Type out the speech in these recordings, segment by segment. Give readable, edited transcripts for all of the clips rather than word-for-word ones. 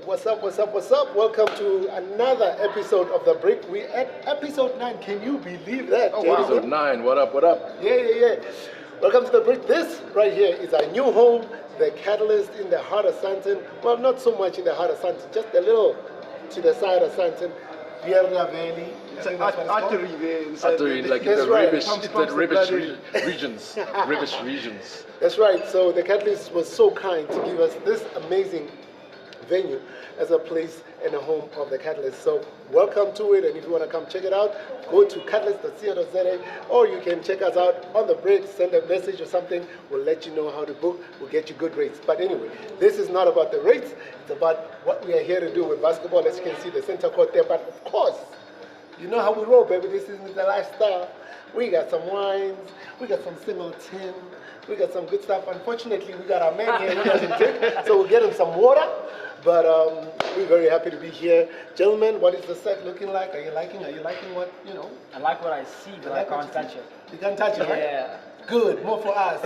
What's up, what's up, what's up? Welcome to another episode of The Brick. We're at episode 9. Can you believe that? Oh, wow. Episode 9. What up, what up? Yeah. Welcome to The Brick. This right here is our new home, the Catalyst in the heart of Sandton. Well, not so much in the heart of Sandton, just a little to the side of Sandton. Vierna Valley. It's an artery there inside. Artery, like in the rubbish regions. Rubbish regions. That's right. So the Catalyst was so kind to give us this amazing venue as a place and a home of the Catalyst. So welcome to it, and if you want to come check it out, go to catalyst.co.za, or you can check us out on the break, send a message or something, we'll let you know how to book, we'll get you good rates. But anyway, this is not about the rates, it's about what we are here to do with basketball. As you can see, the center court there, but of course, you know how we roll, baby. This is the lifestyle. We got some wines, we got some single tin, we got some good stuff. Unfortunately, we got our man here who doesn't drink, so we'll get him some water. But we're very happy to be here. Gentlemen, what is the set looking like? Are you liking what, you know? I like what I see, but I can't touch it. You can't touch it, right? Yeah. Good, more for us.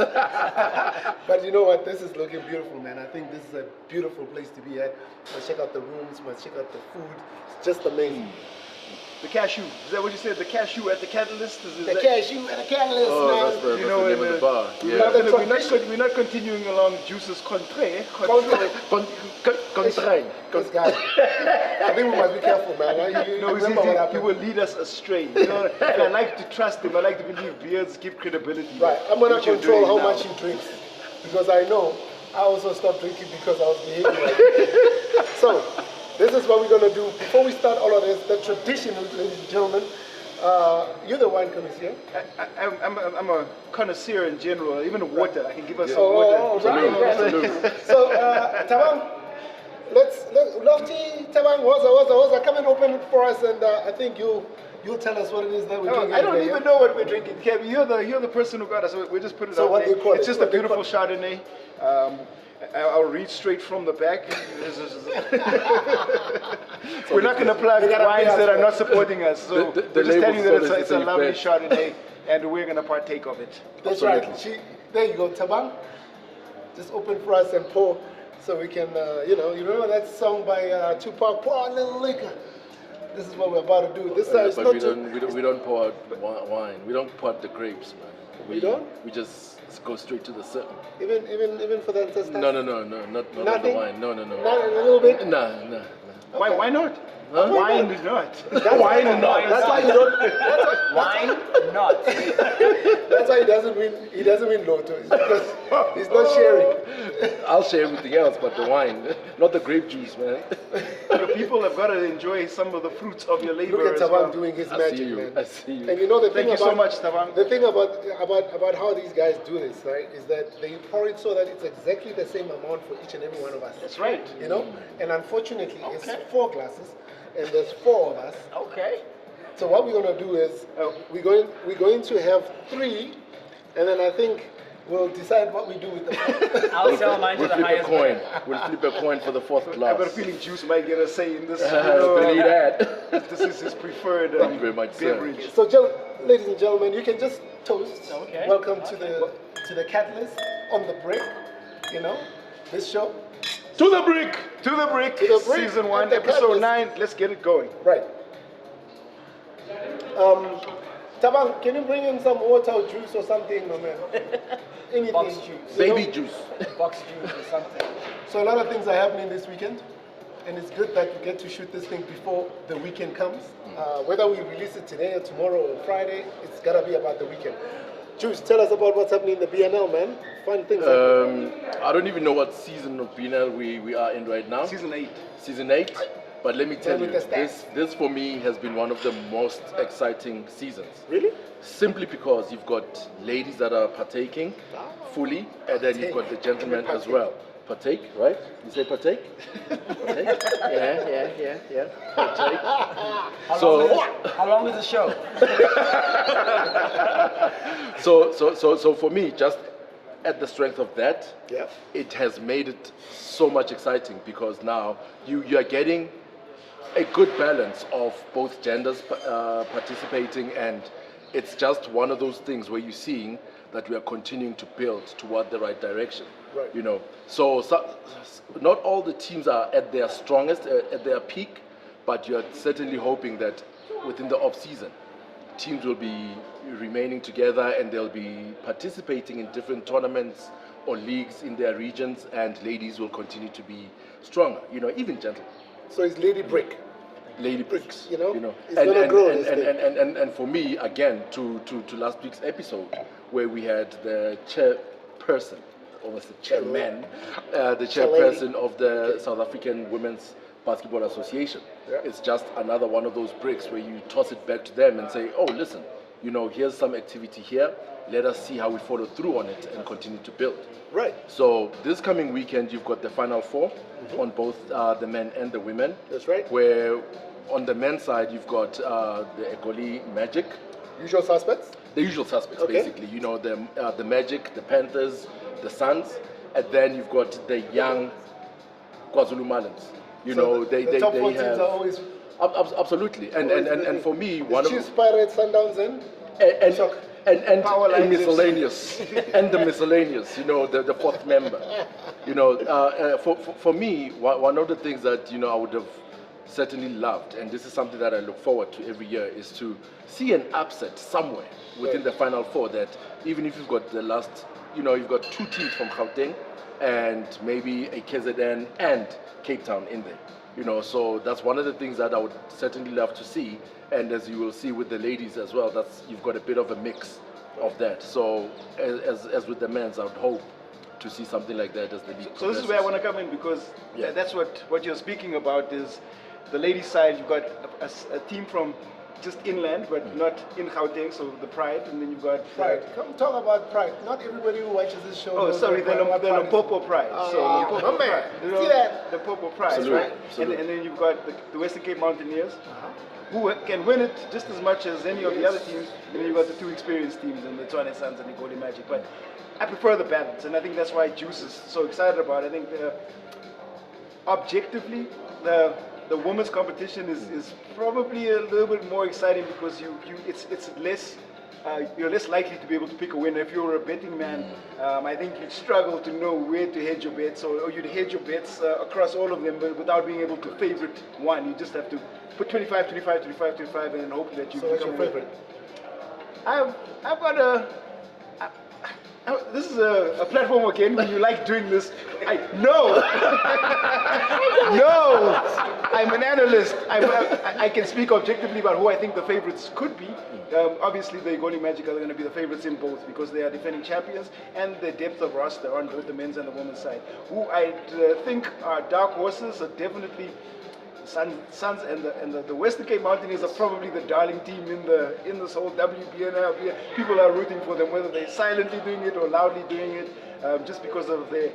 But you know what? This is looking beautiful, man. I think this is a beautiful place to be at. Let's check out the rooms, let's check out the food. It's just amazing. The cashew. Is that what you said? The cashew at the Catalyst? Cashew at the Catalyst, man. That's the name of the bar. We're not continuing along Juice's Contray. This guy. I think we must be careful, man. He will lead us astray. You know, I like to trust him. I like to believe beards give credibility. Right. I'm going to control how much he drinks, because I know I also stopped drinking because I was behaving like that. So, this is what we're going to do. Before we start all of this, the tradition, ladies and gentlemen, you're the wine connoisseur. I'm a connoisseur in general, even water. I can give us some water. Right. So, Tabang, Lofty, Tabang, Waza, come and open it for us, and I think you'll tell us what it is that we're drinking. I don't even know what we're drinking. Kev, you're the person who got us. We just put it out there. It's just a beautiful Chardonnay. I'll read straight from the back. We're not going to plug wines that are not supporting us. So we're just telling you that it's a lovely Chardonnay, and we're going to partake of it. That's right. There you go, Tabang. Just open for us and pour, so we can, you remember that song by Tupac, Pour a Little Liquor. This is what we're about to do. This time we don't pour out wine. We don't pour out the grapes, man. We don't? We just go straight to the center. Even for the ancestors? No, not the wine. No. Not a little bit? No. Why not? Huh? Wine is not. Wine not. That's why you don't. Wine not. That's why he doesn't win lotto. It's because he's not sharing. I'll share everything else, but the wine, not the grape juice, man. The people have got to enjoy some of the fruits of your labor. Look at Tabang doing his magic, man. I see you. And you know the thing Thank you so much, Tabang. The thing about how these guys do this, right, is that they pour it so that it's exactly the same amount for each and every one of us. That's right. You know, and unfortunately, it's 4 glasses. And there's 4 of us. Okay. So what we're going to do is we're going to have 3, and then I think we'll decide what we do with the. I'll sell mine to the highest bidder. We'll flip a coin for the 4th glass. I've got a feeling Juice might get a say in this. Believe that. This is his preferred Thank you very much, beverage. sir. So, ladies and gentlemen, you can just toast. Okay. Welcome to the Catalyst on the Brick. You know, this show. To the brick, season 1, episode 9. Let's get it going. Right. Tabang, can you bring in some water or juice or something, no man? Anything. Box juice. Baby juice. Box juice or something. So a lot of things are happening this weekend, and it's good that we get to shoot this thing before the weekend comes. Whether we release it today or tomorrow or Friday, it's gotta be about the weekend. Juice, tell us about what's happening in the BNL, man. Fun things. I don't even know what season of BNL we are in right now. Season 8. Season 8. But let me tell you, this for me has been one of the most exciting seasons. Really? Simply because you've got ladies that are partaking fully, and then you've got the gentlemen as well. Partake, right? You say partake? Partake? Yeah. Partake. How long is the show? So for me, just at the strength of that, it has made it so much exciting, because now you are getting a good balance of both genders participating, and it's just one of those things where you're seeing that we are continuing to build toward the right direction. Right. You know, so not all the teams are at their strongest, at their peak, but you're certainly hoping that within the off season, teams will be remaining together and they'll be participating in different tournaments or leagues in their regions, and ladies will continue to be stronger. You know, even gentlemen. So it's Lady Brick. Lady Bricks, you know, it's and, gonna and, grow. And for me, again, to last week's episode, where we had the chairperson, almost the chairman, the chairperson of the South African Women's Basketball Association. Yeah. It's just another one of those bricks where you toss it back to them and say, oh, listen, you know, here's some activity here. Let us see how we follow through on it and continue to build. Right. So this coming weekend, you've got the Final Four on both the men and the women. That's right. Where on the men's side, you've got the Egoli Magic. Usual suspects? The usual suspects, Okay. basically. You know, the Magic, the Panthers, the Suns. And then you've got the young KwaZulu Malins. You know, the they top four have... teams are always... Absolutely. And for me, one of... Chiefs, Pirates, Sundowns, and Power lines miscellaneous and the miscellaneous, you know, the fourth member, you know, for me, one of the things that, you know, I would have certainly loved, and this is something that I look forward to every year, is to see an upset somewhere within the Final Four, that even if you've got the last, you know, you've got two teams from Gauteng and maybe a KZN and Cape Town in there. You know, so that's one of the things that I would certainly love to see. And as you will see with the ladies as well, that's, you've got a bit of a mix of that. So as with the men's, I would hope to see something like that as the league So this is where I want to come in, because that's what you're speaking about is the ladies' side. You've got a team from just inland, but not in Gauteng, so the Pride, and then you've got Pride. Come talk about Pride. Not everybody who watches this show Oh, knows sorry, what the Pride is. Popo Pride. Oh, the my Popo man. Pride. You know, See that? The Popo Pride, Absolutely. right? Absolutely. And then you've got the Western Cape Mountaineers, who can win it just as much as any of the other teams. And then you've got the two experienced teams, and the Tshwane Suns and the Egoli Magic. But I prefer the balance, and I think that's why Juice is so excited about it. I think objectively, the women's competition is probably a little bit more exciting, because it's less. You're less likely to be able to pick a winner. If you're a betting man, I think you'd struggle to know where to hedge your bets, or you'd hedge your bets across all of them, but without being able to favorite one. You just have to put 25, 25, 25, 25, and then hope that you So what's become your a winner. favorite? I've got this is a platform again when you like doing this. No, I'm an analyst. I can speak objectively about who I think the favorites could be. Obviously, the Egoli Magic are going to be the favorites in both, because they are defending champions, and the depth of roster on both the men's and the women's side. Who I think are dark horses are definitely Suns and the Western Cape Mountaineers are probably the darling team in this whole WBNL. People are rooting for them, whether they're silently doing it or loudly doing it, just because of their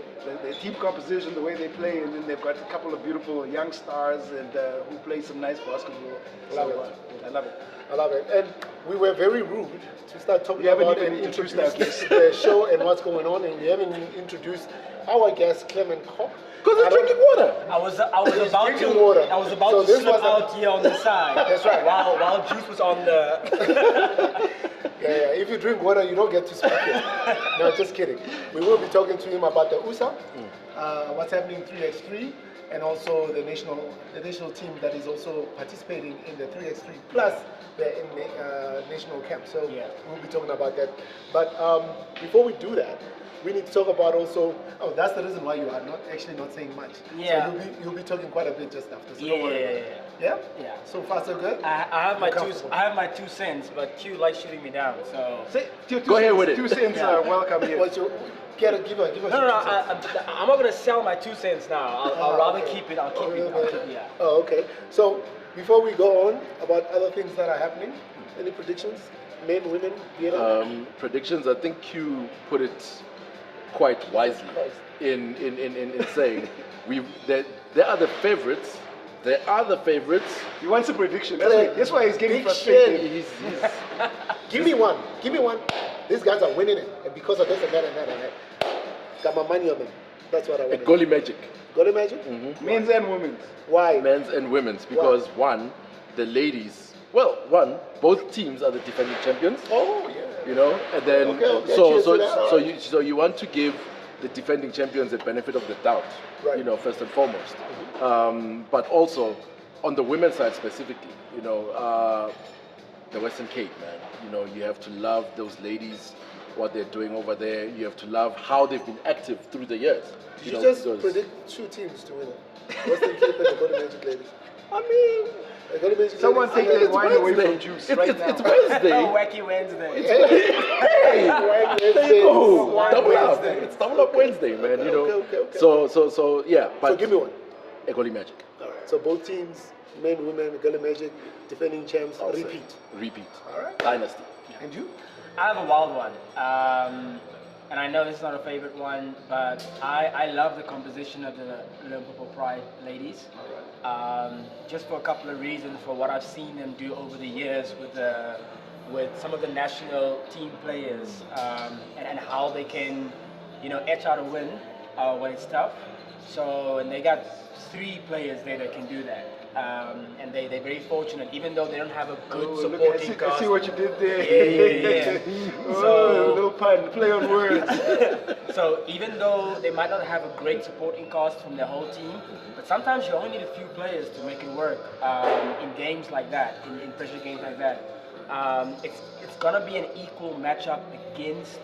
team composition, the way they play, and then they've got a couple of beautiful young stars and who play some nice basketball. I love it. I love it. And we were very rude to start talking about and introduce the show and what's going on, and we haven't introduced our guest, Clemen Kock. Because they're drinking water. I was about drinking water. to slip out here on the side. That's right. While Juice was on the. Yeah, if you drink water, you don't get to speak it. No, just kidding. We will be talking to him about the USA, what's happening 3x3, and also the national team that is also participating in the 3x3, plus they're in the national camp. So we'll be talking about that. But before we do that, we need to talk about also. Oh, that's the reason why you are not saying much. Yeah. So you'll be talking quite a bit just after. So Yeah, don't worry about yeah, it. Yeah. Yeah. So far so good. I have my You're two. comfortable. I have my 2 cents, but Q likes shooting me down. So. Go ahead with it. 2 cents are welcome here. What's your? Give us. No. I'm not gonna sell my 2 cents now. I'll rather okay. keep it. I'll keep it. Yeah. Oh, okay. So before we go on about other things that are happening, any predictions? Men, women, Predictions. I think Q put it quite wisely in saying there are the favorites. There are the favorites. He wants a prediction. That's why he's getting frustrated. He's Give me one. These guys are winning it, and because of this and that and that and that, got my money on them. That's what I want. Egoli Magic. Egoli Magic? Men's and women's. Why? Men's and women's, because the ladies. Well, both teams are the defending champions. Oh yeah. you know, and then Okay, so cheers so to that. so you want to give the defending champions the benefit of the doubt, Right. you know, first and foremost, but also on the women's side specifically, you know, the Western Cape, man, you know, you have to love those ladies, what they're doing over there. You have to love how they've been active through the years. Did you know, just because- predict 2 teams to win it? Western Cape and the Golden Magic Ladies. I mean, The Golden Magic Someone Ladies. take it's that wine away Wednesday. from juice It's, right it's, now. it's Wednesday. Wacky Wednesday. Hey, Wednesday. there you go. Wine Double up. Wednesday. It's double up Wednesday, man. You know. Okay. So yeah. But So give me one. Egoli Magic. All right. So both teams, men, women, Golden Magic, defending champs, I'll say. repeat. Repeat. All right. Dynasty. And you? I have a wild one. And I know this is not a favorite one, but I love the composition of the Limpopo Pride ladies. Just for a couple of reasons, for what I've seen them do over the years with some of the national team players, and how they can, you know, etch out a win when it's tough. So, and they got 3 players there that can do that. And they're very fortunate, even though they don't have a good Oh, look, supporting I cast. see what you did there. Yeah. Oh, So- little pun, play on words. So even though they might not have a great supporting cast from their whole team, but sometimes you only need a few players to make it work in games like that, in pressure games like that. It's gonna be an equal matchup against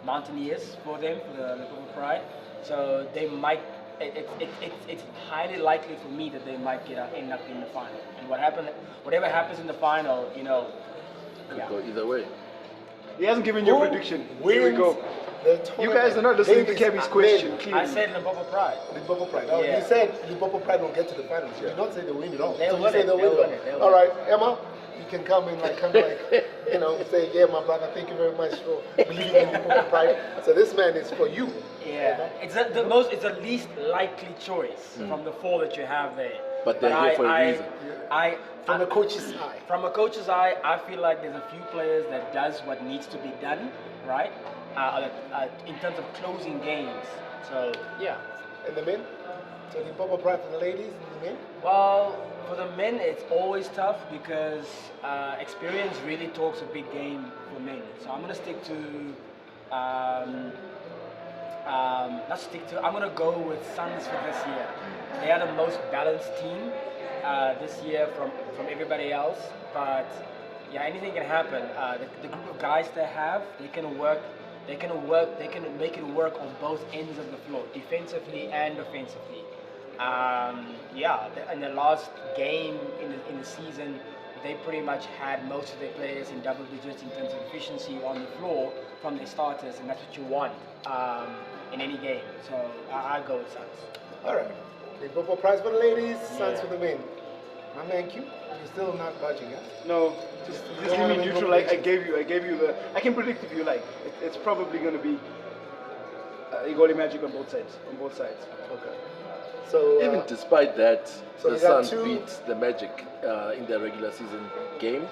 Mountaineers for them, for the Liverpool Pride. So they might. It's highly likely for me that they might end up in the final. And whatever happens in the final, you know, Could yeah. go either way. He hasn't given you a prediction. Here we Wins go. the You tournament? guys are not listening to Ladies Kevin's and question. men. Clearly. I said Limpopo Pride. Limpopo Pride. Oh, Yeah. you said Limpopo Pride will get to the finals. You did not say they'll win it all. They'll So you win say it. they'll They'll win win it it. They'll all. All win right, Emma, you can come in like, you know, say, yeah, my brother, thank you very much for believing in Limpopo Pride. So this man is for you. Yeah, it's the least likely choice from the 4 that you have there. But they're here for a reason. From the coach's eye. From a coach's eye, I feel like there's a few players that does what needs to be done, right? In terms of closing games. So yeah. And the men? So Limpopo Pride for the ladies and the men? Well, for the men, it's always tough because experience really talks a big game for men. So I'm gonna stick to. I'm gonna go with Suns for this year. They are the most balanced team this year from everybody else. But yeah, anything can happen. The group of guys they have, they can make it work on both ends of the floor, defensively and offensively. In the last game in the season, they pretty much had most of their players in double digits in terms of efficiency on the floor from their starters, and that's what you want in any game. So I go with Suns. All right. Limpopo Pride for the ladies, Suns Yeah. for the men. My man Q, you're still not budging, huh? No, just you give don't me wanna make neutral. no Like I gave you the. I can predict if you like. It's probably going to be Egoli Magic on both sides. Okay. So, Even despite that, so the you got Suns 2 beat the Magic in their regular season game,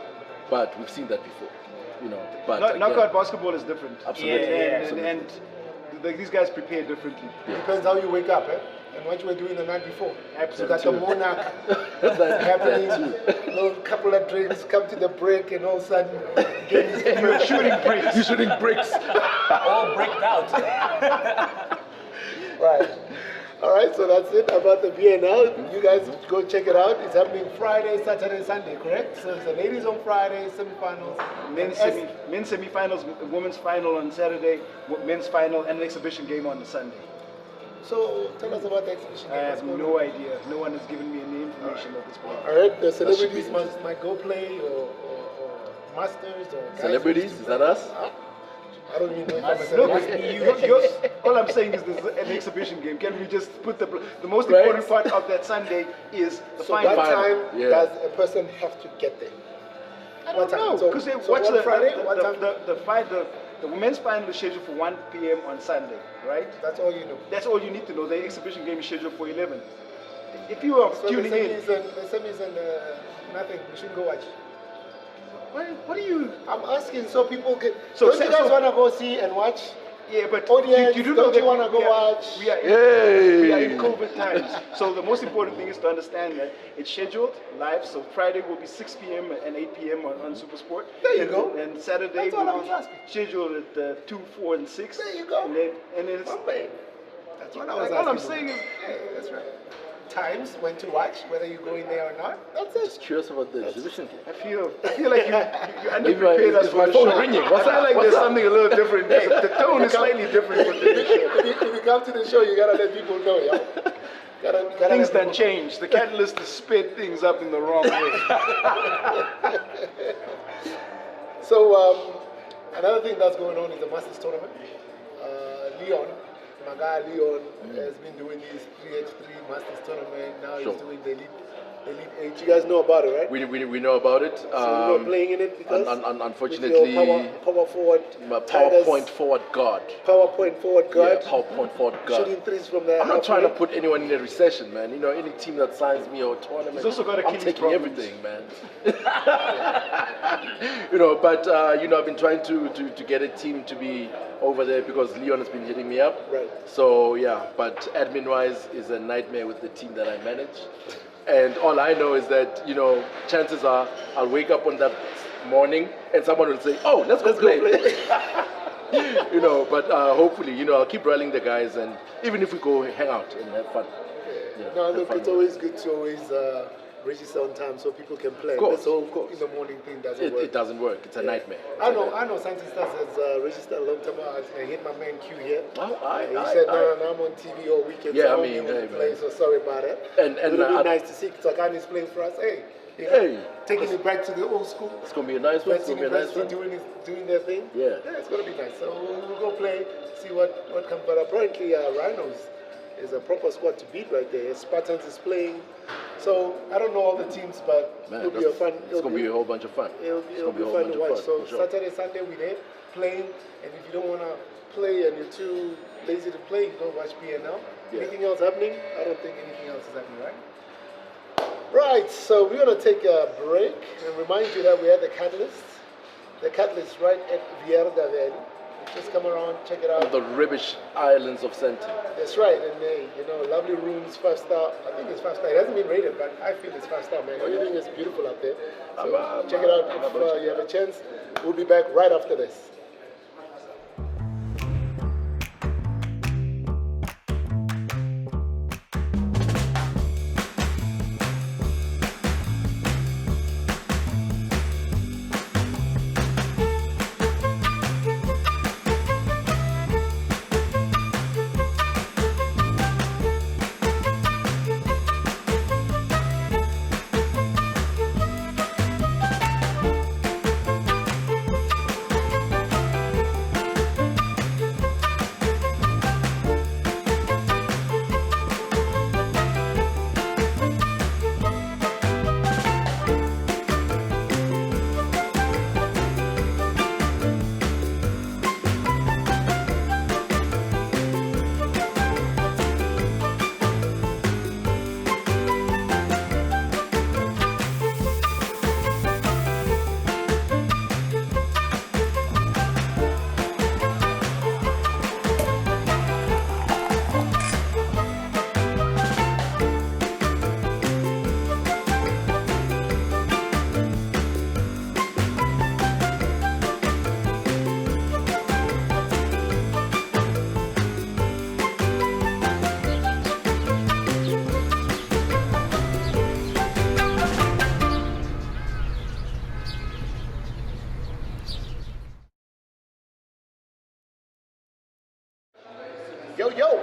but we've seen that before, you know. But Knockout again, basketball is different. Absolutely. And these guys prepare differently. depends how you wake up, eh? And what you were doing the night before. Absolutely. You got the monarch that happening, too. little couple of drinks, come to the break, and all of a sudden, game is You're shooting bricks. You're shooting bricks. All bricked out. right. All right, so that's it about the BNL. You guys go check it out. It's happening Friday, Saturday, Sunday, correct? So it's the ladies on Friday, semifinals. Men's semi-finals, women's final on Saturday, men's final, and an exhibition game on the Sunday. So tell us about the exhibition. I have no idea. No one has given me any information at this point. All right, the should be celebrities might go play or masters or guys Celebrities, is that us? I don't even know if I'm a No, celebrity. all I'm saying is there's an exhibition game. Can we just put the most Right. important part of that Sunday is the So final. what time Yeah. does a person have to get there? I What don't time? know So- because so watch on Friday, the, what the, time? the women's final is scheduled for 1 p.m. on Sunday, right? That's all you know. That's all you need to know. The exhibition game is scheduled for 11. If you are So tuning in, the semis and nothing. We shouldn't go watch. what are you? I'm asking so people can. So Don't say- you guys so- want to go see and watch? Yeah, but Audience, you do don't know that you wanna go we are- watch? We are, Yay! we are in COVID times. So the most important thing is to understand that it's scheduled live. So Friday will be 6 p.m. and 8 p.m. on SuperSport. There you and, go. And Saturday That's all I will was be asking. scheduled at 2, 4, and 6. There you go. And then it's, Okay. That's what I was like, asking. all I'm saying is, Yeah, that's right. Times when to watch, whether you go in there or not. That's it. Just curious about the exhibition. I feel like you Maybe underprepared us is for my the phone show. ringing? I What's feel up? like What's there's up? something a little different. The tone is slightly different for today's show. If you come to the show, you gotta let people know, yo. Gotta Things let done people changed. The catalyst has sped things up in the wrong way. know. So another thing that's going on is the Masters tournament. Leon, my guy Leon, has been doing these 3x3 Masters tournament. Now Sure. he's doing the Elite 8. You guys know about it, right? We know about it. So you were playing in it because unfortunately, with your power forward, my Tigers, PowerPoint forward guard. PowerPoint forward guard, Yeah, PowerPoint forward guard. shooting threes from the I'm not trying to halfway. put anyone in a recession, man. You know, any team that signs me or tournament, He's also got I'm Achilles taking problems. everything, man. You know, but you know, I've been trying to get a team to be over there because Leon has been hitting me up. Right. So yeah, but admin-wise is a nightmare with the team that I manage. And all I know is that, you know, chances are I'll wake up on that morning and someone will say, "Oh, let's go play." You know, but hopefully, you know, I'll keep rallying the guys, and even if we go hang out and have fun. You know, No, have look, fun it's always good to always register on time so people can play. course, This whole of course. in the morning thing doesn't It, work. it doesn't work. It's a nightmare. I know Santistas has registered a long time ago. I hit my man Q here. Oh, He said, no, I'm on TV all weekend, Yeah, so I I won't mean, be able hey, to play, man. so sorry about it. And It would be I- nice to see Tsakani's playing for us. Hey, you know, Hey. taking it back to the old school. It's gonna be a nice one. It's West gonna be a nice University one. doing their thing. Yeah. It's gonna be nice. So we'll go play, see what comes. But apparently, Rhinos is a proper squad to beat right there. Spartans is playing. So I don't know all the teams, but Man, it'll be a fun. It's gonna be a whole bunch of fun. It'll It's be gonna be a whole fun bunch to of watch. fun. So for sure. Saturday, Sunday we're there playing, and if you don't wanna play and you're too lazy to play, you go watch PNL. Yeah. Anything else happening? I don't think anything else is happening, right? Right, so we're gonna take a break and remind you that we are the Catalyst. The Catalyst right at Vierda Valley. Just come around, check it out. The rubbish islands of Santa. That's right, and you know, lovely rooms, 5-star. I think it's 5-star. It hasn't been rated, but I feel it's 5-star, man. Everything is beautiful out there. So check it out if you have a chance. We'll be back right after this. Yo, yo!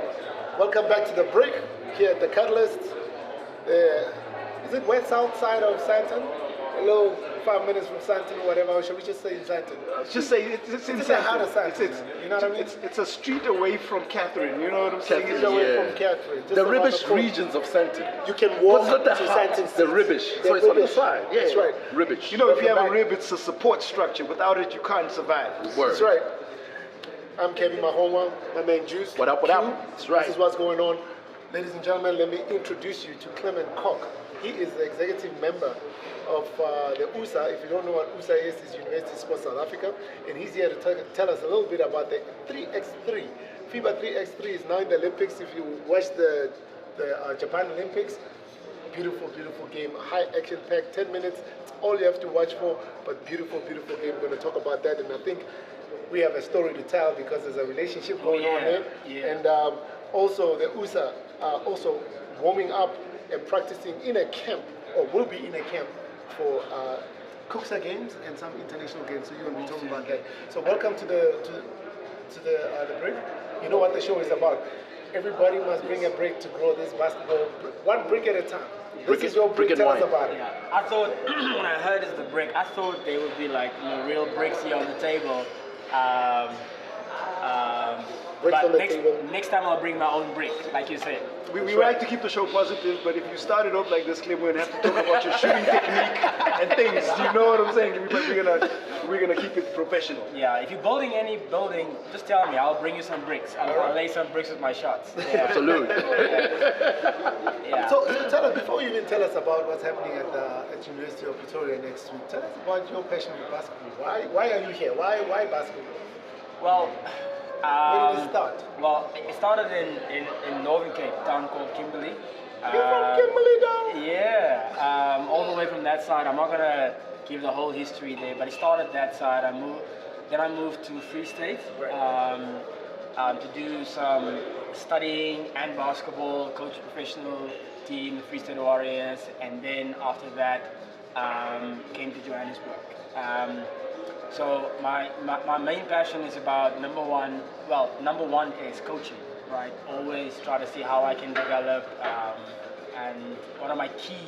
Welcome back to the break here at the Catalyst. Is it west south side of Santon? A little 5 minutes from Santon or whatever, or should we just say in Santon? Just say it's in It's in the heart of Santon. Santon, you know what I mean? It's a street away from Catherine. You know what I'm saying? It's It's away Yeah. from Catherine. just The around rubbish corner. regions of Santa. You can But walk it's not the to heart, Santon. it's the rubbish. The So it's on the rubbish. side. Yeah, That's right. Rubbish. You know, if you have a back. rib, it's a support structure. Without it, you can't survive. Word. That's right. I'm Kevin Mahoma, my man Juice. What up, what up? Q. That's right. This is what's going on. Ladies and gentlemen, let me introduce you to Clemen Kock. He is the executive member of the USA. If you don't know what USA is, it's University Sports South Africa. And he's here to tell us a little bit about the 3x3. FIBA 3x3 is now in the Olympics. If you watch the Japan Olympics, beautiful, beautiful game. High action pack, 10 minutes. It's all you have to watch for, but beautiful, beautiful game. We're going to talk about that. And I think we have a story to tell because there's a relationship going on here. Yeah. And also the USA are also warming up and practicing in a camp, or will be in a camp for Kuxa games and some international games. So you're going to be talking about that. So welcome to the break. You know what the show is about. Everybody must bring a break to grow this basketball, one brick at a time. This is your brick. Tell us about it. Yeah, I thought when I heard it's the brick, I thought they would be like real bricks here on the table. Bricks But on the table. next time I'll bring my own brick, like you said. We like to keep the show positive, but if you started off like this, Clem, we're gonna have to talk about your shooting technique and things. Do you know what I'm saying? We're gonna keep it professional. Yeah, if you're building any building, just tell me. I'll bring you some bricks. I'll lay some bricks with my shots. Yeah. Absolutely. Yeah. So tell us, before you even tell us about what's happening at University of Pretoria next week, tell us about your passion for basketball. Why are you here? Why basketball? Well. Where did it start? Well, it started in Northern Cape, a town called Kimberley. You're from Kimberley down? Yeah, all the way from that side. I'm not gonna give the whole history there, but it started that side. Then I moved to Free State to do some studying and basketball, coach a professional team, the Free State Warriors, and then after that came to Johannesburg. So my main passion is about number one is coaching, right? Always try to see how I can develop, and one of my key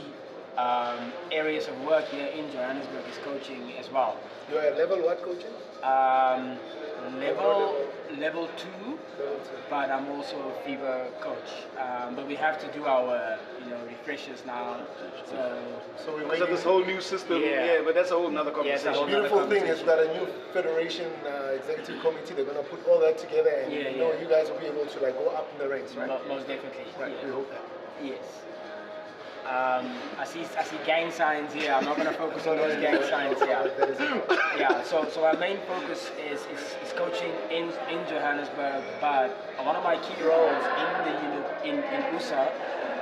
areas of work here in Johannesburg is coaching as well. You're a level what coaching? Level two, but I'm also a FIBA coach. But we have to do our refreshers now. So we're So waiting. this whole new system, Yeah. but that's a whole nother Yes, conversation. a whole Beautiful thing is that a new federation executive committee, they're going to put all that together, and you guys will be able to go up in the ranks, right? Most definitely. Right, Yeah. we hope that. Yes. I see gang signs here. I'm not going to focus on those gang signs here. That is it. Yeah. So our main focus is coaching in Johannesburg, but one of my key roles in USA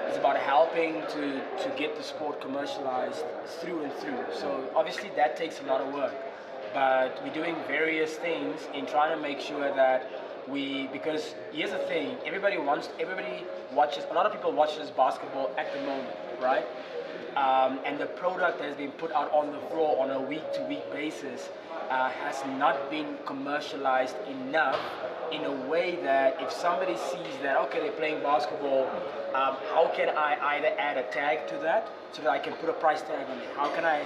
is about helping to get the sport commercialized through and through. So obviously that takes a lot of work, but we're doing various things in trying to make sure that because here's the thing, everybody watches, a lot of people watches basketball at the moment, right? And the product that has been put out on the floor on a week-to-week basis has not been commercialized enough in a way that if somebody sees that, okay, they're playing basketball, how can I either add a tag to that so that I can put a price tag on it? How can I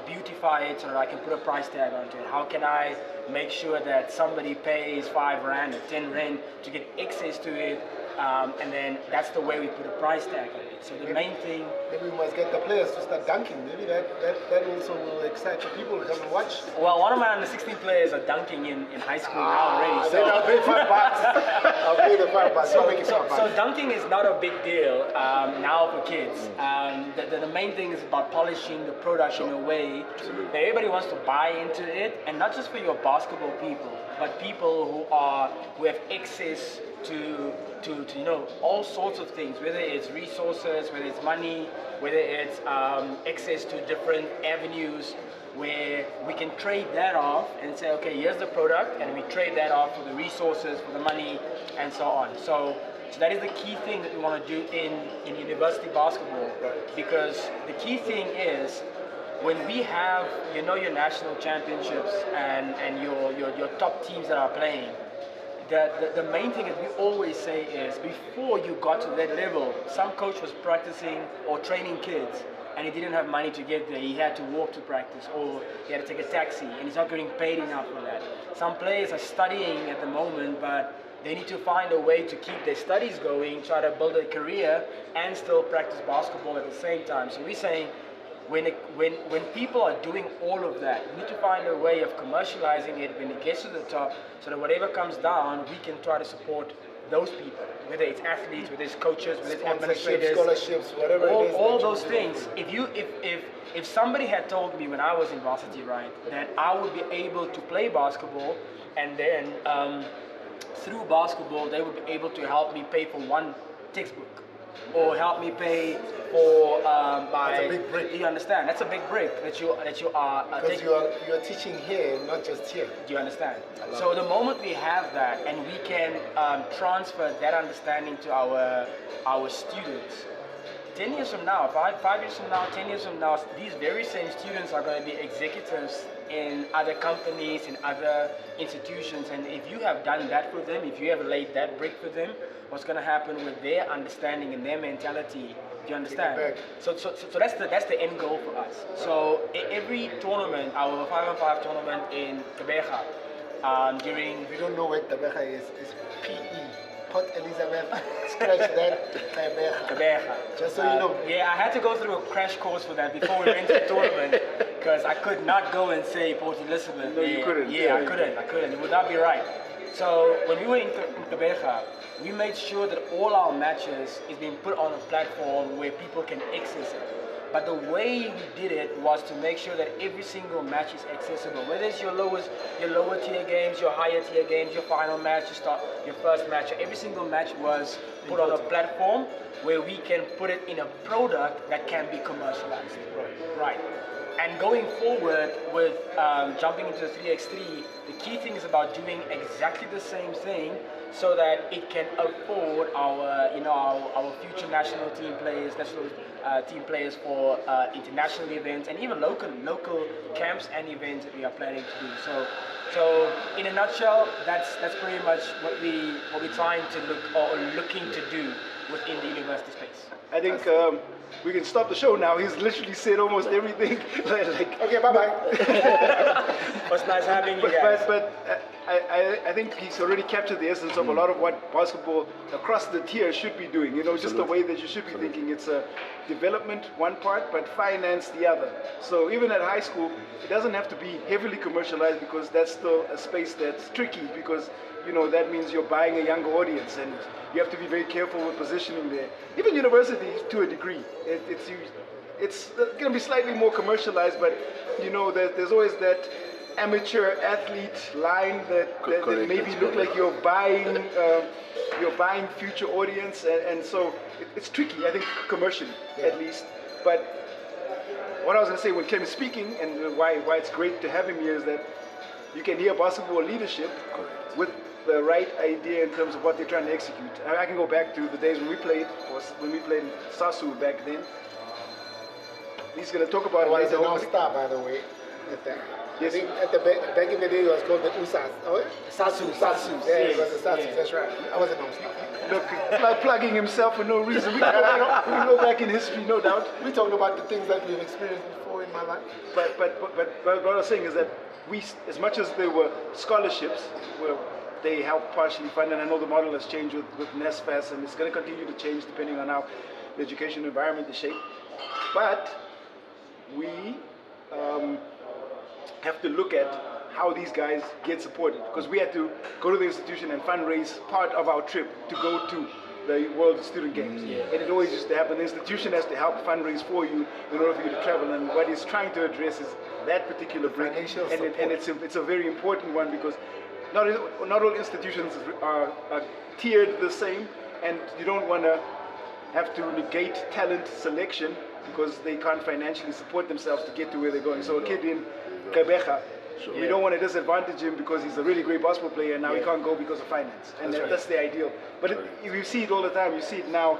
beautify it so that I can put a price tag onto it? How can I make sure that somebody pays 5 Rand or 10 Rand to get access to it? And then that's the way we put a price tag on it. So the main thing. Maybe we must get the players to start dunking. Maybe that also will excite the people to come and watch. Well, one of my under 16 players are dunking in high school now already. Then I'll pay $5. I'll pay the $5. I'll make it $5. So dunking is not a big deal now for kids. The main thing is about polishing the product in a way that everybody wants to buy into it, and not just for your basketball people, but people who have access to all sorts of things, whether it's resources, whether it's money, whether it's access to different avenues where we can trade that off and say, okay, here's the product, and we trade that off for the resources, for the money, and so on. So that is the key thing that we want to do in university basketball, because the key thing is when we have your national championships and your top teams that are playing, the main thing that we always say is before you got to that level, some coach was practicing or training kids and he didn't have money to get there. He had to walk to practice or he had to take a taxi and he's not getting paid enough for that. Some players are studying at the moment, but they need to find a way to keep their studies going, try to build a career and still practice basketball at the same time. So we're saying when people are doing all of that, we need to find a way of commercializing it when it gets to the top, so that whatever comes down, we can try to support those people, whether it's athletes, whether it's coaches, whether it's Sponsorships, administrators, scholarships, whatever it is. all that those you- things. If somebody had told me when I was in varsity, right, that I would be able to play basketball, and then through basketball they would be able to help me pay for one textbook, or help me pay for my. That's a big break. You understand? That's a big break that you are Because taking. you are teaching here, not just here. Do you understand? So the moment we have that, and we can transfer that understanding to our students, 10 years from now, 5 years from now, 10 years from now, these very same students are going to be executives in other companies, in other institutions. And if you have done that for them, if you have laid that brick for them, what's going to happen with their understanding and their mentality? Do you understand? back. So that's the end goal for us. So every tournament, our 5-on-5 tournament in Tebeja, during If you don't know what Tabeja is PE. Port Elizabeth, scratch that, Tabeja. Tebeja. Just so you know. Yeah, I had to go through a crash course for that before we went to the tournament, because I could not go and say Port Elizabeth. No, you couldn't. Yeah, I couldn't. It would not be right. So when we were in Tebeja, we made sure that all our matches is being put on a platform where people can access it. But the way we did it was to make sure that every single match is accessible. Whether it's your lower tier games, your higher tier games, your final match, your first match, every single match was put on a platform where we can put it in a product that can be commercialized. Right. And going forward with jumping into the 3x3, the key thing is about doing exactly the same thing so that it can afford our future national team players, team players for international events, and even local camps and events that we are planning to do. So in a nutshell, that's pretty much what we're trying to looking to do within the university space. I think we can stop the show now. He's literally said almost everything. Okay, bye-bye. Was nice having you guys. But I think he's already captured the essence of a lot of what basketball across the tier should be doing. You know, just the way that you should be thinking. It's a development one part, but finance the other. So even at high school, it doesn't have to be heavily commercialized, because that's still a space that's tricky, because that means you're buying a younger audience, and you have to be very careful with positioning there. Even university, to a degree, it's going to be slightly more commercialized, but there's always that amateur athlete line that maybe look like you're buying future audience, and so it's tricky, I think, commercially at least. But what I was going to say when Clem is speaking, and why it's great to have him here, is that you can hear basketball leadership with the right idea in terms of what they're trying to execute. I can go back to the days when we played in Sasu back then. He's going to talk about It was later. an all-star, by the way. At that. Yes. I think at the back in the day it was called the USAS. Oh, Sasu. Yeah, it was the Sasu. Yeah. That's right. I was an all-star. Look, plugging himself for no reason. We can go back in history, no doubt. We talked about the things that we've experienced before in my life. But what I was saying is that we, as much as there were scholarships, where they help partially fund, and I know the model has changed with NSFAS, and it's going to continue to change depending on how the education environment is shaped. But we have to look at how these guys get supported, because we had to go to the institution and fundraise part of our trip to go to the World Student Games. Yeah. And it always used to happen. The institution has to help fundraise for you in order for you to travel, and what he's trying to address is that particular break. Financial And it's a very important one, because not all institutions are tiered the same, and you don't want to have to negate talent selection because they can't financially support themselves to get to where they're going. So a kid in Tebeja, we don't want to disadvantage him because he's a really great basketball player and now he can't go because of finance. And that's the ideal. But you see it all the time. You see it now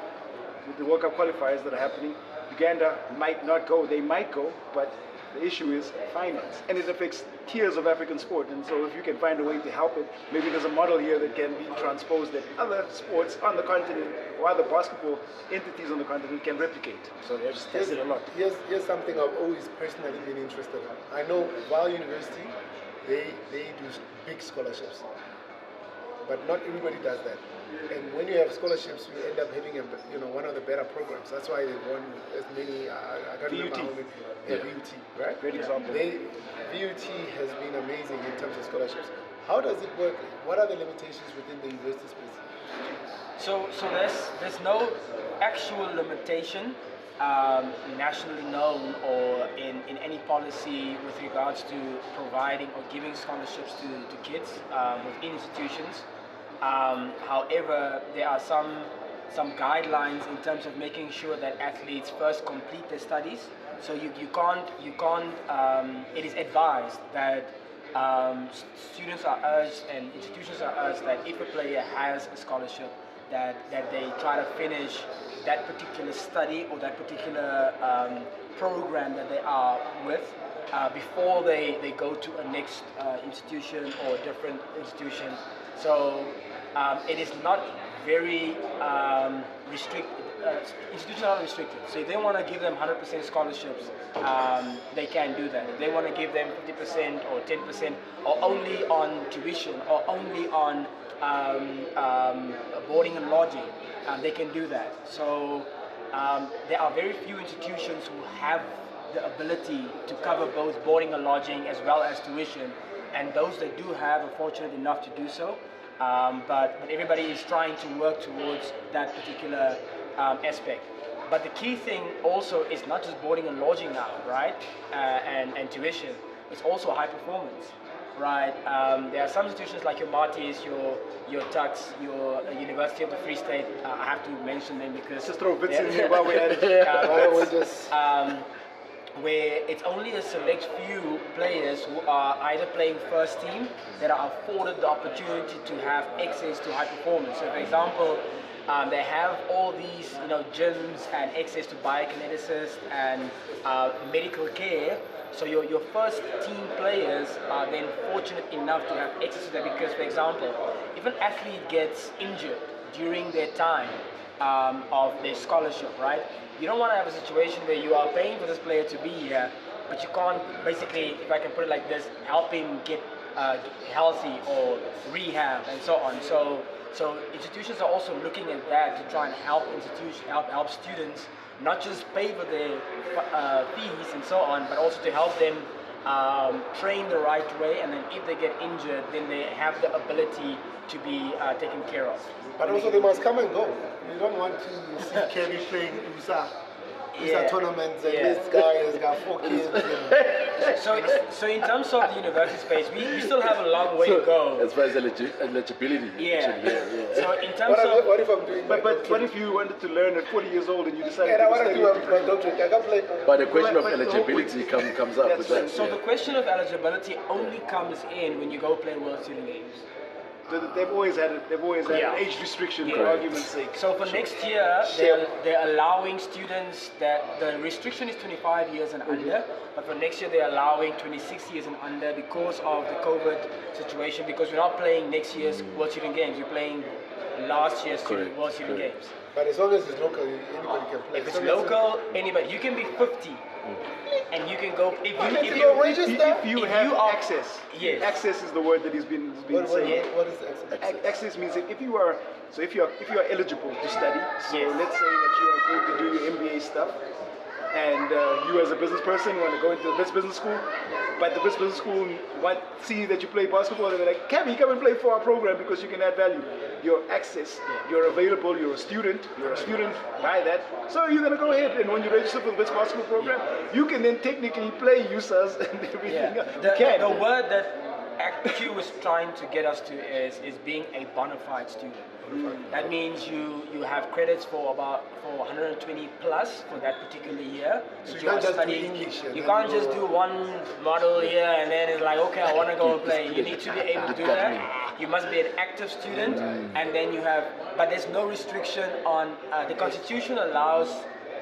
with the World Cup qualifiers that are happening. Uganda might not go. They might go, but the issue is finance, and it affects tiers of African sport. And so if you can find a way to help it, maybe there's a model here that can be transposed that other sports on the continent or other basketball entities on the continent can replicate. So there's tested a lot. Here's something I've always personally been interested in. I know Val University, they do big scholarships, but not everybody does that. And when you have scholarships, you end up having one of the better programs. That's why they won as many. I can't remember how many. VUT, right? Great example. VUT has been amazing in terms of scholarships. How does it work? What are the limitations within the university space? So there's no actual limitation nationally known or in any policy with regards to providing or giving scholarships to kids within institutions. However, there are some guidelines in terms of making sure that athletes first complete their studies. So you can't. It is advised that students are urged and institutions are urged that if a player has a scholarship, that they try to finish that particular study or that particular program that they are with before they go to a next institution or a different institution. So it is not very restricted. Institutions are not restricted. So if they want to give them 100% scholarships, they can do that. If they want to give them 50% or 10% or only on tuition or only on boarding and lodging, they can do that. So there are very few institutions who have the ability to cover both boarding and lodging as well as tuition, and those that do have are fortunate enough to do so. But everybody is trying to work towards that particular aspect. But the key thing also is not just boarding and lodging now, right? And tuition. It's also high performance, right? There are some institutions like your Marties, your Tucks, your University of the Free State. I have to mention them because Just throw bits in here while we're at it. Where it's only a select few players who are either playing first team that are afforded the opportunity to have access to high performance. So, for example, they have all these, gyms and access to biokineticists and medical care. So your first team players are then fortunate enough to have access to that because, for example, if an athlete gets injured during their time of their scholarship, right? You don't want to have a situation where you are paying for this player to be here, but you can't basically, if I can put it like this, help him get healthy or rehab and so on. So institutions are also looking at that to try and help help students not just pay for their fees and so on, but also to help them train the right way, and then if they get injured, then they have the ability to be taken care of. But also they must come and go. You don't want to see Kerry playing USA tournaments and this guy has got 4 kids. So in terms of the university space, we still have a long way to go. As far as eligibility. So in terms what if I'm doing But what if you wanted to learn at 40 years old and you decided I to want to study? do my doctorate. I can play. But the question of eligibility comes up with that. So the question of eligibility only comes in when you go play World Student Games. They've always had an age restriction for argument's sake. So for next year, they're allowing students that the restriction is 25 years and under, but for next year they're allowing 26 years and under because of the COVID situation. Because we're not playing next year's World Student Games, we're playing last year's World Student Games. But as long as it's local, anybody can play. If it's local, anybody, you can be 50. And you can go if you have access. Yes. Access is the word that has been saying. What is access? Access means that if you are eligible to study. So let's say that you are going to do your MBA stuff, and you as a business person want to go into this business school, but the business school see that you play basketball, and they're like, Cabby, come and play for our program because you can add value. Your access, you're available, you're a student by that. So you're going to go ahead, and when you register for this basketball program, you can then technically play USAs and everything. The word that Q is trying to get us to is being a bona fide student. That means you have credits for 120 plus for that particular year. So you can't just do English. You can't just do one model here and then it's like, okay, I want to go and play. You need to be able to do that. You must be an active student, and then you have. But there's no restriction on the Constitution allows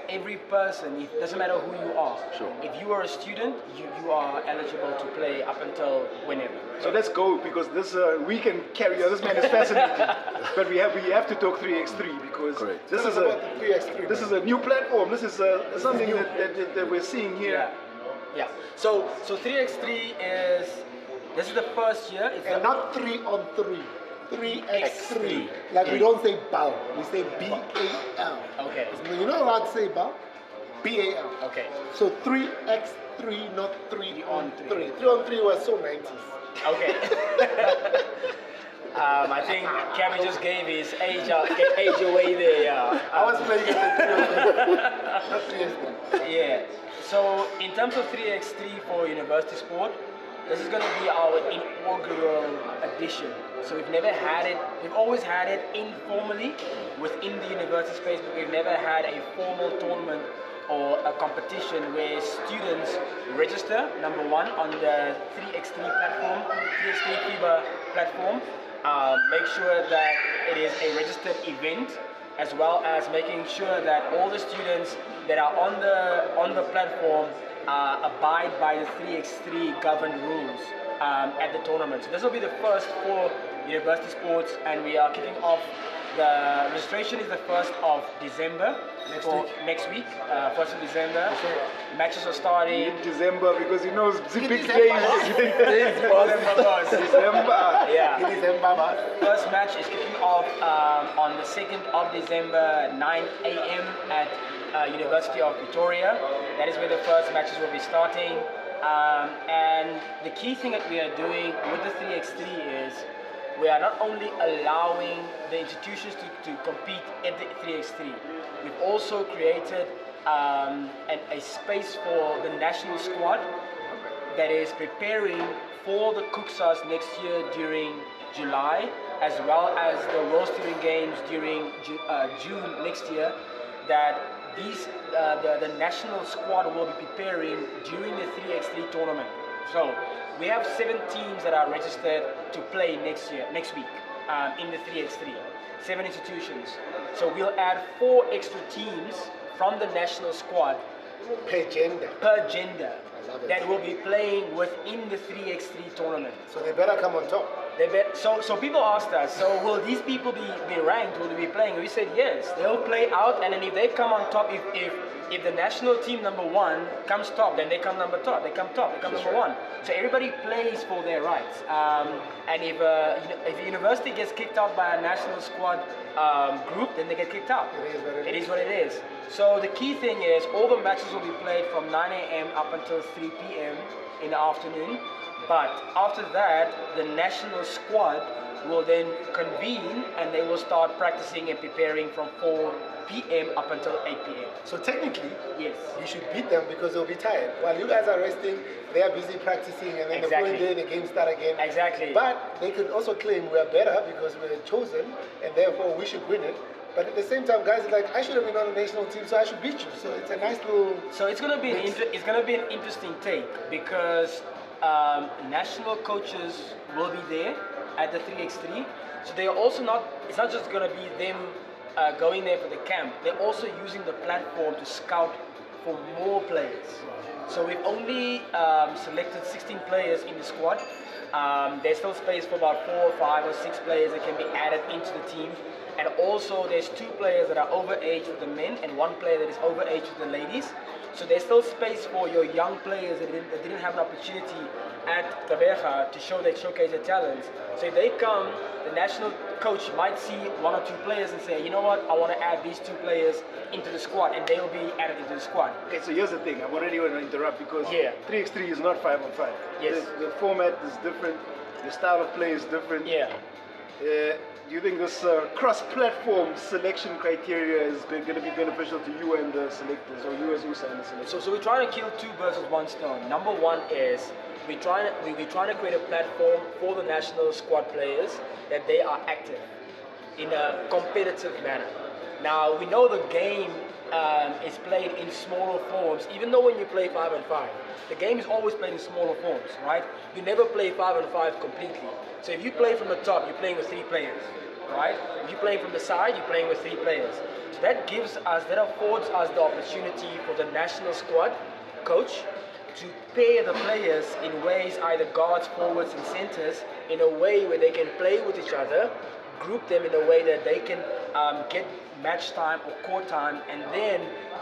every person. It doesn't matter who you are. Sure. If you are a student, you are eligible to play up until whenever. So let's go because this we can carry on. This man is fascinating, but we have to talk 3x3 because this is a new platform. This is something that we're seeing here. Yeah. So 3x3 this is the first year. And not 3 on 3. 3x3. Like we don't say BAL, we say BAL. Okay. You're not allowed to say BAL. BAL. Okay. So 3x3, not 3 on 3. 3 on 3 was so 90s. Okay. I think Kevin just gave his age away there. Yeah. I was playing at the 3x3. Yeah. So in terms of 3x3 for university sport, this is going to be our inaugural edition. So we've never had it. We've always had it informally within the university space, but we've never had a formal tournament or a competition where students register, number one, on the 3x3 platform, 3x3 FIBA platform. Make sure that it is a registered event, as well as making sure that all the students that are on the platform abide by the 3x3 governed rules at the tournament. So this will be the first for university sports, and we are kicking off. The registration is the 1st of December. Next week, 1st of December. Matches are starting In December, because you know it's big December. days. December. Yeah. It is Mbaba. First match is kicking off on the 2nd of December at 9 a.m. at University of Pretoria. That is where the first matches will be starting. And the key thing that we are doing with the 3x3 is we are not only allowing the institutions to compete at the 3x3, we've also created a space for the national squad that is preparing for the Kuksas next year during July, as well as the World Student Games during June next year, that the national squad will be preparing during the 3x3 tournament. So we have 7 teams that are registered to play next week in the 3x3, 7 institutions. So we'll add 4 extra teams from the national squad Per gender. I love it. that will be playing within the 3x3 tournament. So they better come on top. So people asked us, so will these people be ranked, will they be playing? We said yes, they'll play out, and then if they come on top, if the national team number 1 comes top, then they come number top, they come number 1. So everybody plays for their rights. And if the university gets kicked out by a national squad group, then they get kicked out. It is what it is. It is. So the key thing is all the matches will be played from 9 a.m. up until 3 p.m. in the afternoon. But after that, the national squad will then convene and they will start practicing and preparing from 4 p.m. up until 8 p.m. So technically, Yes. you should beat them because they'll be tired. While you guys are resting, they are busy practicing, and then the following Exactly. day the games start again. Exactly. But they could also claim we are better because we were chosen, and therefore we should win it. But at the same time, guys are like, I should have been on the national team, so I should beat you. So it's a nice little. So it's gonna be an interesting take because national coaches will be there at the 3x3. So they are also not. It's not just gonna be them going there for the camp. They're also using the platform to scout for more players. So we've only selected 16 players in the squad. There's still space for about 4 or 5 or 6 players that can be added into the team. And also there's 2 players that are overage with the men and 1 player that is overage with the ladies. So there's still space for your young players that didn't have an opportunity at Tabeja to showcase their talents. So if they come, the national coach might see 1 or 2 players and say, you know what, I want to add these 2 players into the squad, and they will be added into the squad. Okay, so here's the thing. I'm already going to interrupt because Yeah. 3x3 is not 5-on-5. Yes. The format is different. The style of play is different. Yeah. Do you think this cross-platform selection criteria is going to be beneficial to you and the selectors, or you as USA and the selectors? So we're trying to kill 2 birds with 1 stone. Number 1 is we're trying to create a platform for the national squad players that they are active in a competitive manner. Now we know the game is played in smaller forms. Even though when you play 5-on-5, the game is always played in smaller forms, right? You never play 5-on-5 completely. So if you play from the top, you're playing with 3 players, right? If you're playing from the side, you're playing with 3 players. So that affords us the opportunity for the national squad coach to pair the players in ways, either guards, forwards, and centers, in a way where they can play with each other, group them in a way that they can get match time or court time, and then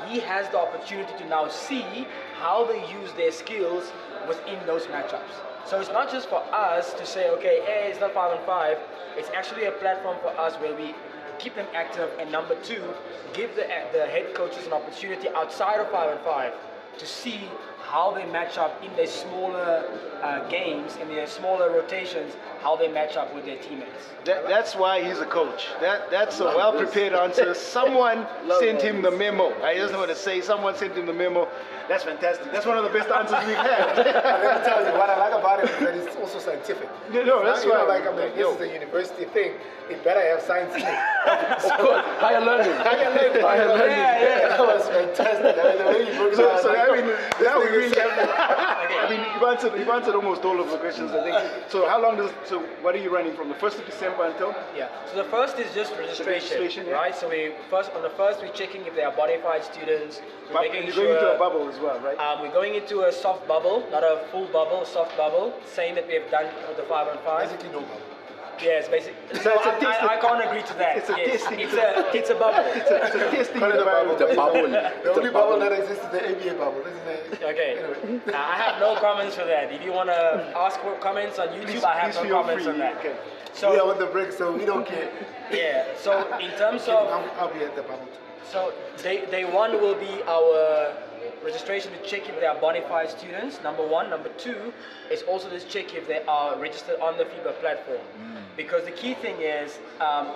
he has the opportunity to now see how they use their skills within those matchups. So it's not just for us to say, okay, hey, it's not 5-on-5. It's actually a platform for us where we keep them active, and number 2, give the head coaches an opportunity outside of 5-on-5 to see how they match up in their smaller games, in their smaller rotations, how they match up with their teammates. That's why he's a coach. That's a well-prepared answer. Someone sent him the memo. I just want to say, someone sent him the memo. That's fantastic. That's one of the best answers we've had. Let me tell you, what I like about it is that it's also scientific. No, that's You know, right. like, I mean, this is a university thing. It better have science in it. Of course, higher learning. Higher learning. Higher learning. Yeah, that was fantastic. I mean, the way you broke it down, So like, I mean, now we thing is really I mean, you've answered almost all of the questions, I think. So how long so what are you running from the 1st of December until? Yeah. So the first is just registration, Registration, yeah. right? So on the first we're checking if they are bonified students. We're making You're sure going into a bubble as well, right? we're going into a soft bubble, not a full bubble, soft bubble, same that we have done with the 5-on-5. basically no bubble. Yes, basically. So it's a testing- I can't agree to that. it's a Yes, testing- it's a bubble. It's a testing Call it a bubble. environment. The bubble. The only bubble that exists is the ABA bubble. This is the, Okay. Anyway. I have no comments for that. If you want to ask for comments on YouTube, I have Please no feel comments free. on that. Okay. So we are on the break, so we don't care. yeah. So in terms of I'll be at the bubble too. So day one will be our registration to check if they are bonafide students, number one. Number two is also to check if they are registered on the FIBA platform. Because the key thing is,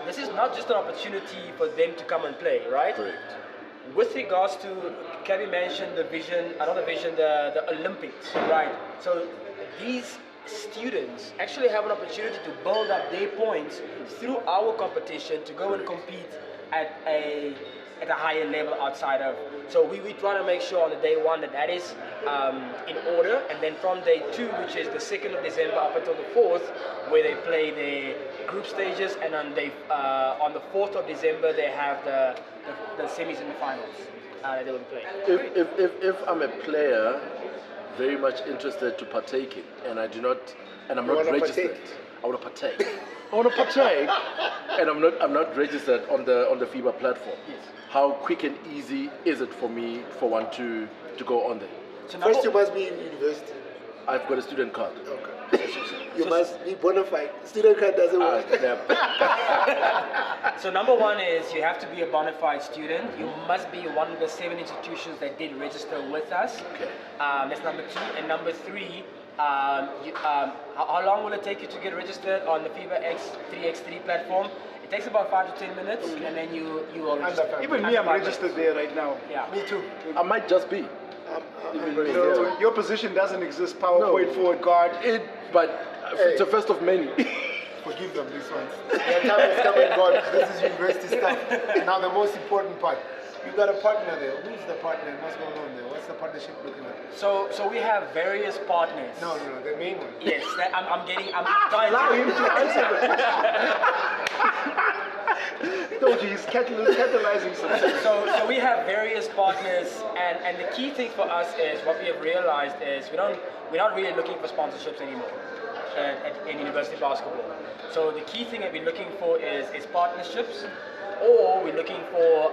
this is not just an opportunity for them to come and play, right? Correct. With regards to, Kevin mentioned the vision, another vision, the Olympics, right? So these students actually have an opportunity to build up their points through our competition to go and compete at a higher level outside of. So we try to make sure on the day one that is in order, and then from day two, which is the 2nd of December up until the 4th, where they play the group stages, and on the 4th of December they have the semis and the finals that they will play. If I'm a player very much interested to partake in, and I'm not wanna registered, partake? I want to partake. I want to partake, and I'm not registered on the FIBA platform. Yes. How quick and easy is it for one to go on there? So First, you must be in university. I've got a student card. Okay. You must be bona fide. Student card doesn't work. Yeah. So number one is you have to be a bona fide student. You must be one of the 7 institutions that did register with us. Okay. That's number two. And number three, how long will it take you to get registered on the FIBA X3X3 platform? It takes about 5 to 10 minutes, and then you will register. Understand. Even me, I'm registered there right now. Yeah. Me too. I might just be. So your position doesn't exist, PowerPoint forward guard. But it's the first of many. Forgive them, these ones. Their time is coming, God. This is university stuff. Now the most important part. You got a partner there. Who's the partner and what's going on there? What's the partnership looking like? So we have various partners. No, the main one. Yes, I'm trying Allow him to. to answer the question. Told you he's catalyzing something. So we have various partners, and the key thing for us is what we have realized is we're not really looking for sponsorships anymore in university basketball. So the key thing that we're looking for is partnerships, or we're looking for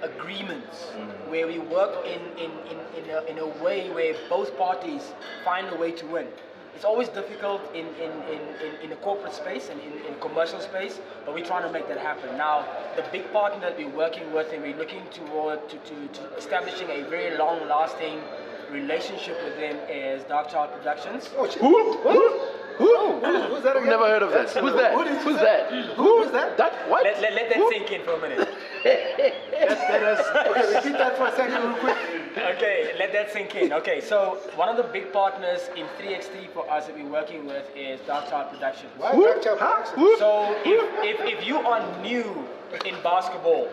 agreements where we work in a way where both parties find a way to win. It's always difficult in the corporate space and in commercial space, but we're trying to make that happen. Now, the big partner that we're working with and we're looking toward to establishing a very long-lasting relationship with them is Dark Child Productions. Oh, shit. Who's that again? Never heard of that. Who's that? Who did you Who's say? that? Who's that? That what? Let that sink in for a minute. Okay, repeat that for a second real quick. Okay, let that sink in. Okay, so one of the big partners in 3x3 for us that we're working with is Dark Child Productions. Why Dark Child Productions? So if you are new in basketball,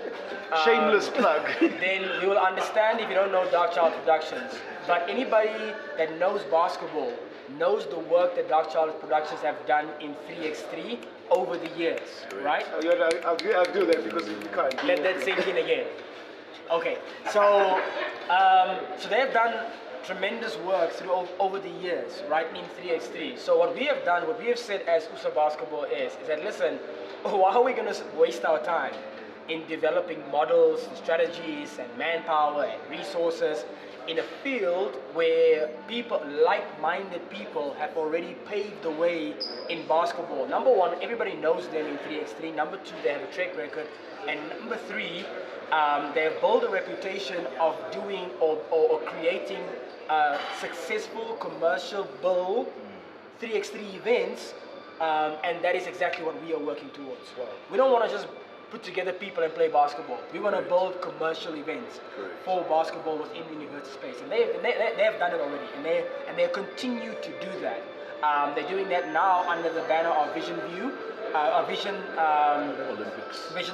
Shameless plug. then you will understand if you don't know Dark Child Productions. But anybody that knows basketball knows the work that Dark Child Productions have done in 3x3 over the years, right? I'll do that because you can't. Let that sink in again. Okay, so they have done tremendous work through over the years, right, in 3x3. So what we have done, what we have said as USA Basketball is that, listen, why are we going to waste our time in developing models, strategies, and manpower and resources in a field where people, like-minded people, have already paved the way in basketball? Number one, everybody knows them in 3x3. Number two, they have a track record. And number three, they've built a reputation of doing or creating successful commercial build 3x3 events, and that is exactly what we are working towards. Wow. We don't want to just put together people and play basketball. We want to build commercial events for basketball within the university space, and they've done it already, and they continue to do that. They're doing that now under the banner of Vision View, Vision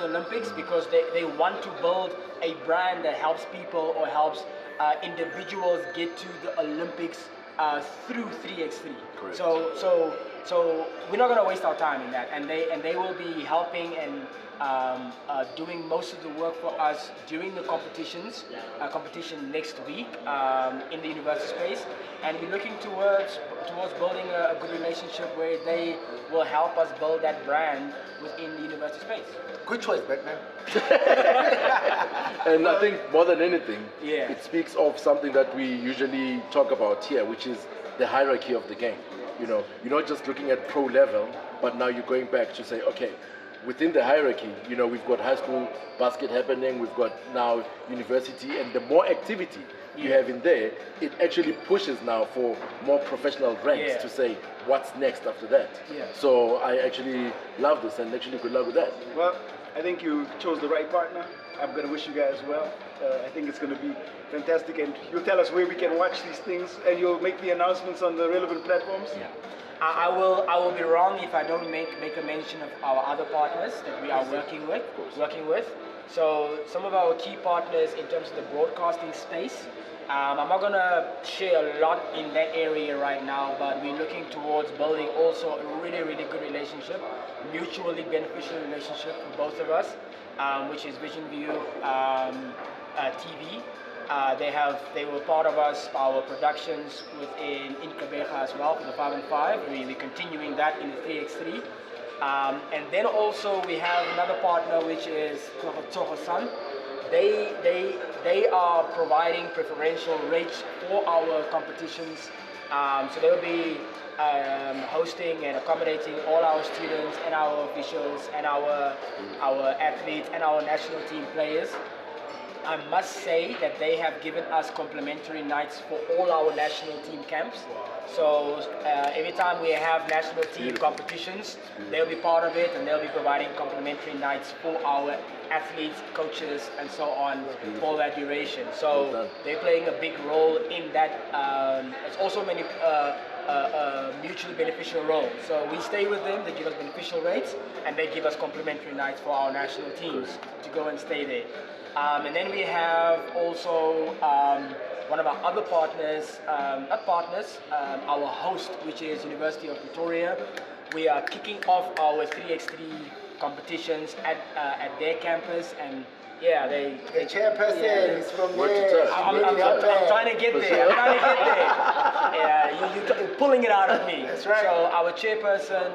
Olympics, because they want to build a brand that helps people or helps individuals get to the Olympics through 3x3. Correct. So we're not going to waste our time in that, and they will be helping and doing most of the work for us during the competition next week in the university space, and we're looking towards building a good relationship where they will help us build that brand within the university space. Good choice, Batman. And I think more than anything, Yeah. it speaks of something that we usually talk about here, which is the hierarchy of the game. You know, you're not just looking at pro level, but now you're going back to say, okay, within the hierarchy, you know, we've got high school basket happening, we've got now university, and the more activity you have in there, it actually pushes now for more professional ranks to say, what's next after that? Yeah. So I actually love this, and actually good luck with that. Well, I think you chose the right partner. I'm going to wish you guys well. I think it's going to be fantastic, and you'll tell us where we can watch these things, and you'll make the announcements on the relevant platforms. Yeah. I will be wrong if I don't make a mention of our other partners that we are working with. So some of our key partners in terms of the broadcasting space. I'm not gonna share a lot in that area right now, but we're looking towards building also a really good relationship, mutually beneficial relationship for both of us, which is Vision View TV. They were part of our productions within Inkabega as well for the 5 and 5. We're continuing that in the 3x3. And then also we have another partner, which is Tsoho-san. They are providing preferential rates for our competitions. So they'll be hosting and accommodating all our students and our officials and our athletes and our national team players. I must say that they have given us complimentary nights for all our national team camps. So every time we have national team competitions, they'll be part of it, and they'll be providing complimentary nights for our athletes, coaches, and so on for that duration. So they're playing a big role in that. It's also many mutually beneficial role. So we stay with them, they give us beneficial rates, and they give us complimentary nights for our national teams to go and stay there. And then we have also one of our other partners, our host, which is University of Pretoria. We are kicking off our 3x3 competitions at their campus, and yeah, the chairperson is from there. I'm trying to get there. Yeah, you're pulling it out of me. That's right. So our chairperson,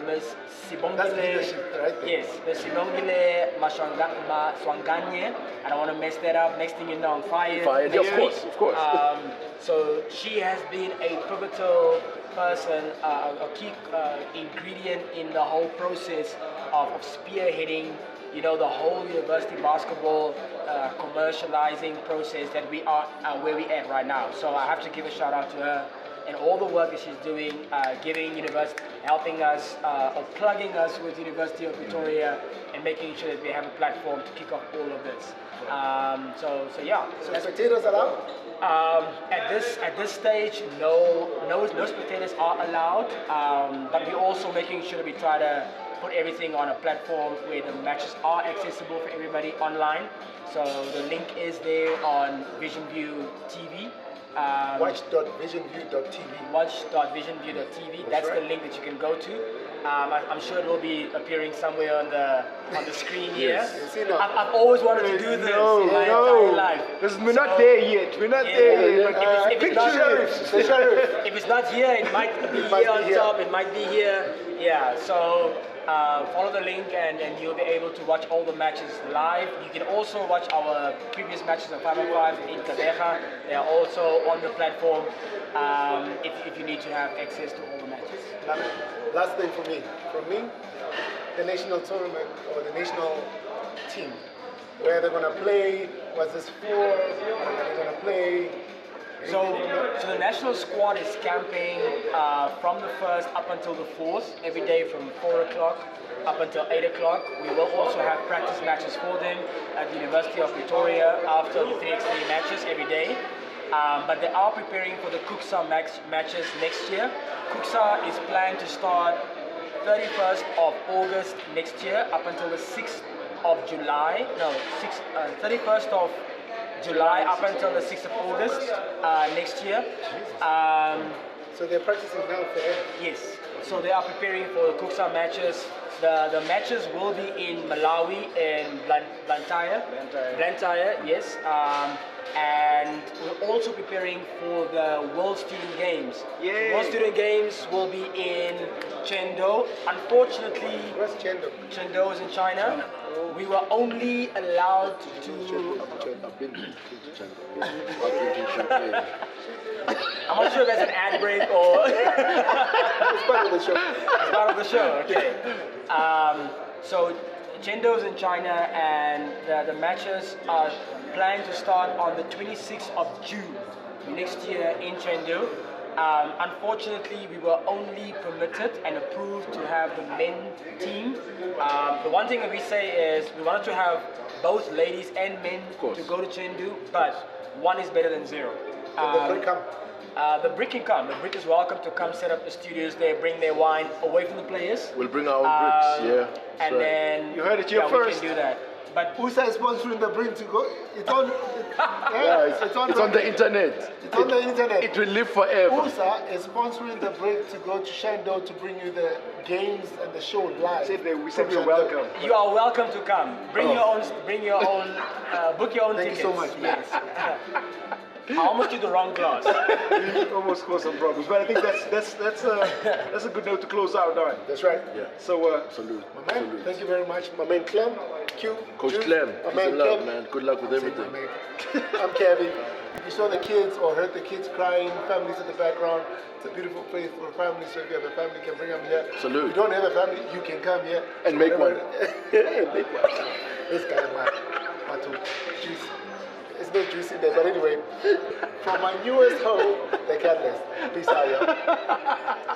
Ms. Sibongile. That's leadership, right there. Yes, Ms. Sibongile Maswanganye. I don't want to mess that up. Next thing you know, I'm fired. Yeah, of course. So she has been a pivotal person, a key ingredient in the whole process of spearheading, you know, the whole university basketball commercializing process that we are where we at right now. So I have to give a shout out to her and all the work that she's doing, helping us or plugging us with University of Pretoria and making sure that we have a platform to kick off all of this. So spectators allowed? At this stage, no spectators are allowed, but we're also making sure that we try to put everything on a platform where the matches are accessible for everybody online. So the link is there on Vision View TV. Watch.visionview.tv. Watch.visionview.tv. That's the link that you can go to. I'm sure it will be appearing somewhere on the screen here. I've always wanted to do this in my entire life. We're not there yet. We're not there yet. If it's not here, it might be here on top. It might be here. Yeah. So follow the link and you'll be able to watch all the matches live. You can also watch our previous matches of 5-on-5 in Kadeja. They are also on the platform if you need to have access to all the matches. Last thing for me, the national tournament or the national team where they're gonna play, what's this for, where they're gonna play. So the national squad is camping from the 1st up until the 4th, every day from 4 o'clock up until 8 o'clock. We will also have practice matches for them at the University of Pretoria after the 3x3 matches every day. But they are preparing for the Kuksa matches next year. Kuksa is planned to start 31st of August next year up until the 6th of July. No, 31st of July up until the 6th of August next year. So they're practicing now for it? Yes. So they are preparing for the Kuksa matches. The matches will be in Malawi and Blantyre. Blantyre, yes. And we're also preparing for the World Student Games. Yay. World Student Games will be in Chengdu. Unfortunately, Where's Chengdu? Chengdu is in China. We were only allowed to. I've been to China. I've been to Champagne. I'm not sure if that's an ad break or. It's part of the show. It's part of the show, okay. So Chengdu is in China, and the matches are planned to start on the 26th of June next year in Chengdu. Unfortunately, we were only permitted and approved to have the men team. The one thing that we say is we wanted to have both ladies and men to go to Chengdu, but one is better than zero. The brick come. The brick can come. The brick is welcome to come set up the studios there, bring their wine away from the players. We'll bring our own bricks, yeah. And Right. then You heard it here we first. can do that. But USA is sponsoring the bring to go. It's on. Yeah, it's on the internet. It's on the internet. It will live forever. USA is sponsoring the break to go to Chengdu to bring you the games and the show live. We said from we're Chengdu. welcome. you are welcome to come. Bring your own. Book your own Thank tickets. you so much, man. I almost did the wrong glass. We almost caused some problems, but I think that's a good note to close out on. That's right. Yeah. So Salute. My man, thank you very much. My man Clem, Q. Coach Juice. Clem, My peace man and love, Clem. man. Good luck with My everything. man. I'm Kevin. If you saw the kids or heard the kids crying, families in the background, it's a beautiful place for families. So if you have a family, you can bring them here. Salute. If you don't have a family, you can come here. And make one. And make one. This guy, my two juice. It's not juicy there, but anyway, from my newest home, the Catalyst. Peace out, y'all.